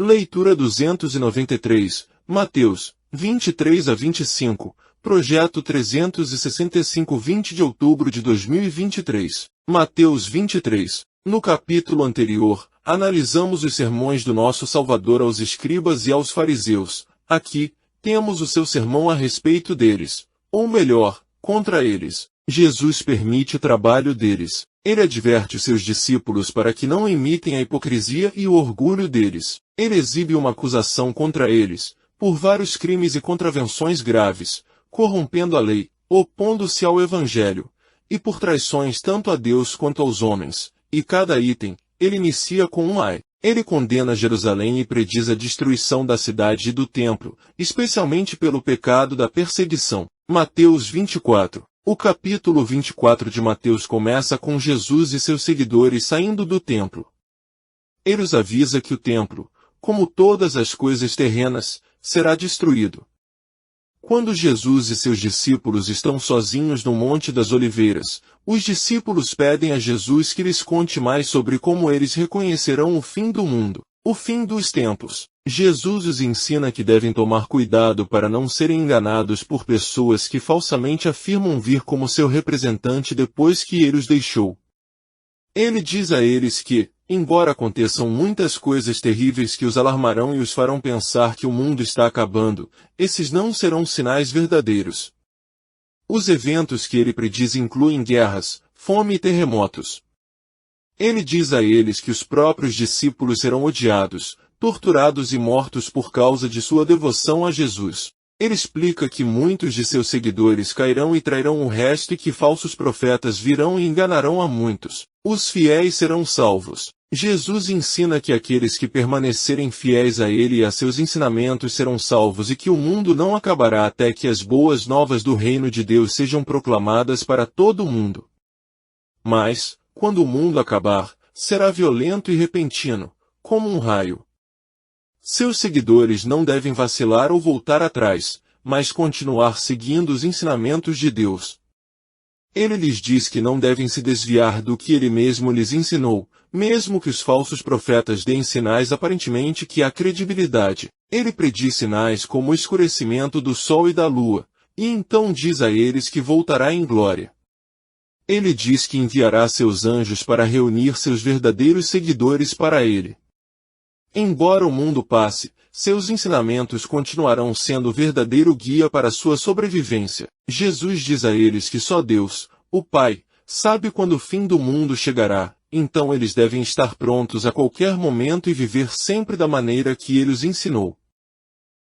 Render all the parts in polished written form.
Leitura 293, Mateus, 23 a 25, Projeto 365 20 de outubro de 2023. Mateus 23. No capítulo anterior, analisamos os sermões do nosso Salvador aos escribas e aos fariseus. Aqui, temos o seu sermão a respeito deles, ou melhor, contra eles. Jesus permite o trabalho deles. Ele adverte os seus discípulos para que não imitem a hipocrisia e o orgulho deles. Ele exibe uma acusação contra eles, por vários crimes e contravenções graves, corrompendo a lei, opondo-se ao Evangelho, e por traições tanto a Deus quanto aos homens. E cada item, ele inicia com um ai. Ele condena Jerusalém e prediz a destruição da cidade e do templo, especialmente pelo pecado da perseguição. Mateus 24. O capítulo 24 de Mateus começa com Jesus e seus seguidores saindo do templo. Ele os avisa que o templo, como todas as coisas terrenas, será destruído. Quando Jesus e seus discípulos estão sozinhos no Monte das Oliveiras, os discípulos pedem a Jesus que lhes conte mais sobre como eles reconhecerão o fim do mundo, o fim dos tempos. Jesus os ensina que devem tomar cuidado para não serem enganados por pessoas que falsamente afirmam vir como seu representante depois que ele os deixou. Ele diz a eles que, embora aconteçam muitas coisas terríveis que os alarmarão e os farão pensar que o mundo está acabando, esses não serão sinais verdadeiros. Os eventos que ele prediz incluem guerras, fome e terremotos. Ele diz a eles que os próprios discípulos serão odiados, torturados e mortos por causa de sua devoção a Jesus. Ele explica que muitos de seus seguidores cairão e trairão o resto e que falsos profetas virão e enganarão a muitos. Os fiéis serão salvos. Jesus ensina que aqueles que permanecerem fiéis a ele e a seus ensinamentos serão salvos e que o mundo não acabará até que as boas novas do reino de Deus sejam proclamadas para todo o mundo. Mas, quando o mundo acabar, será violento e repentino, como um raio. Seus seguidores não devem vacilar ou voltar atrás, mas continuar seguindo os ensinamentos de Deus. Ele lhes diz que não devem se desviar do que ele mesmo lhes ensinou, mesmo que os falsos profetas deem sinais aparentemente que há credibilidade. Ele prediz sinais como o escurecimento do sol e da lua, e então diz a eles que voltará em glória. Ele diz que enviará seus anjos para reunir seus verdadeiros seguidores para ele. Embora o mundo passe, seus ensinamentos continuarão sendo o verdadeiro guia para sua sobrevivência. Jesus diz a eles que só Deus, o Pai, sabe quando o fim do mundo chegará, então eles devem estar prontos a qualquer momento e viver sempre da maneira que ele os ensinou.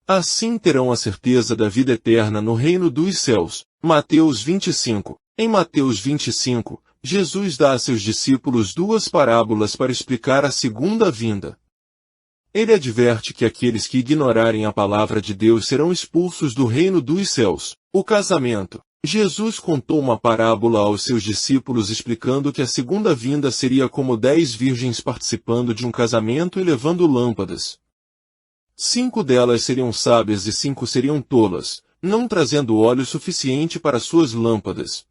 Assim terão a certeza da vida eterna no reino dos céus. Mateus 25. Em Mateus 25, Jesus dá a seus discípulos duas parábolas para explicar a segunda vinda. Ele adverte que aqueles que ignorarem a palavra de Deus serão expulsos do reino dos céus. O casamento. Jesus contou uma parábola aos seus discípulos explicando que a segunda vinda seria como 10 virgens participando de um casamento e levando lâmpadas. 5 delas seriam sábias e 5 seriam tolas, não trazendo óleo suficiente para suas lâmpadas.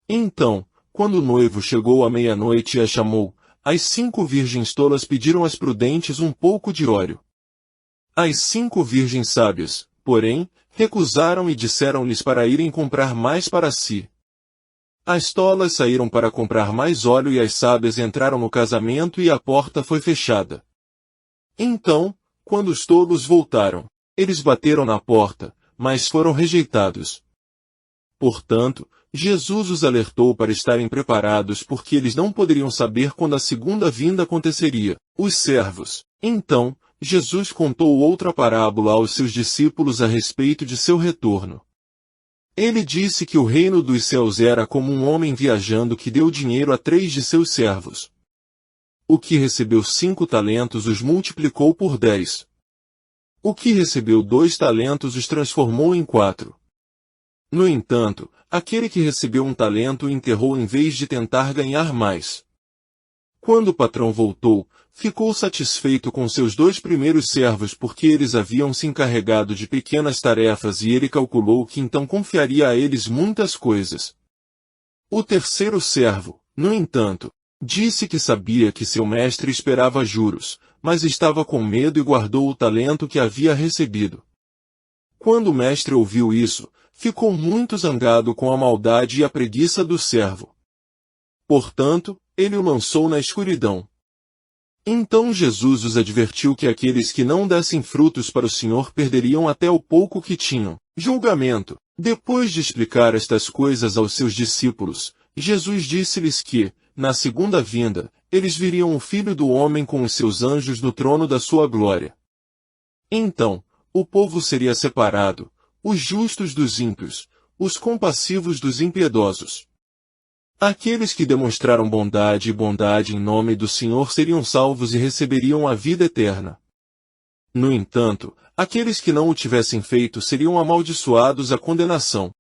Então, quando o noivo chegou à meia-noite e a chamou, as 5 virgens tolas pediram às prudentes um pouco de óleo. As 5 virgens sábias, porém, recusaram e disseram-lhes para irem comprar mais para si. As tolas saíram para comprar mais óleo e as sábias entraram no casamento e a porta foi fechada. Então, quando os tolos voltaram, eles bateram na porta, mas foram rejeitados. Portanto, Jesus os alertou para estarem preparados porque eles não poderiam saber quando a segunda vinda aconteceria. Os servos. Então, Jesus contou outra parábola aos seus discípulos a respeito de seu retorno. Ele disse que o reino dos céus era como um homem viajando que deu dinheiro a 3 de seus servos. O que recebeu 5 talentos os multiplicou por 10. O que recebeu 2 talentos os transformou em 4. No entanto, aquele que recebeu 1 talento o enterrou em vez de tentar ganhar mais. Quando o patrão voltou, ficou satisfeito com seus 2 primeiros servos porque eles haviam se encarregado de pequenas tarefas e ele calculou que então confiaria a eles muitas coisas. O terceiro servo, no entanto, disse que sabia que seu mestre esperava juros, mas estava com medo e guardou o talento que havia recebido. Quando o mestre ouviu isso, ficou muito zangado com a maldade e a preguiça do servo. Portanto, ele o lançou na escuridão. Então Jesus os advertiu que aqueles que não dessem frutos para o Senhor perderiam até o pouco que tinham. Julgamento. Depois de explicar estas coisas aos seus discípulos, Jesus disse-lhes que, na segunda vinda, eles viriam o Filho do Homem com os seus anjos no trono da sua glória. Então, o povo seria separado, os justos dos ímpios, os compassivos dos impiedosos. Aqueles que demonstraram bondade em nome do Senhor seriam salvos e receberiam a vida eterna. No entanto, aqueles que não o tivessem feito seriam amaldiçoados à condenação.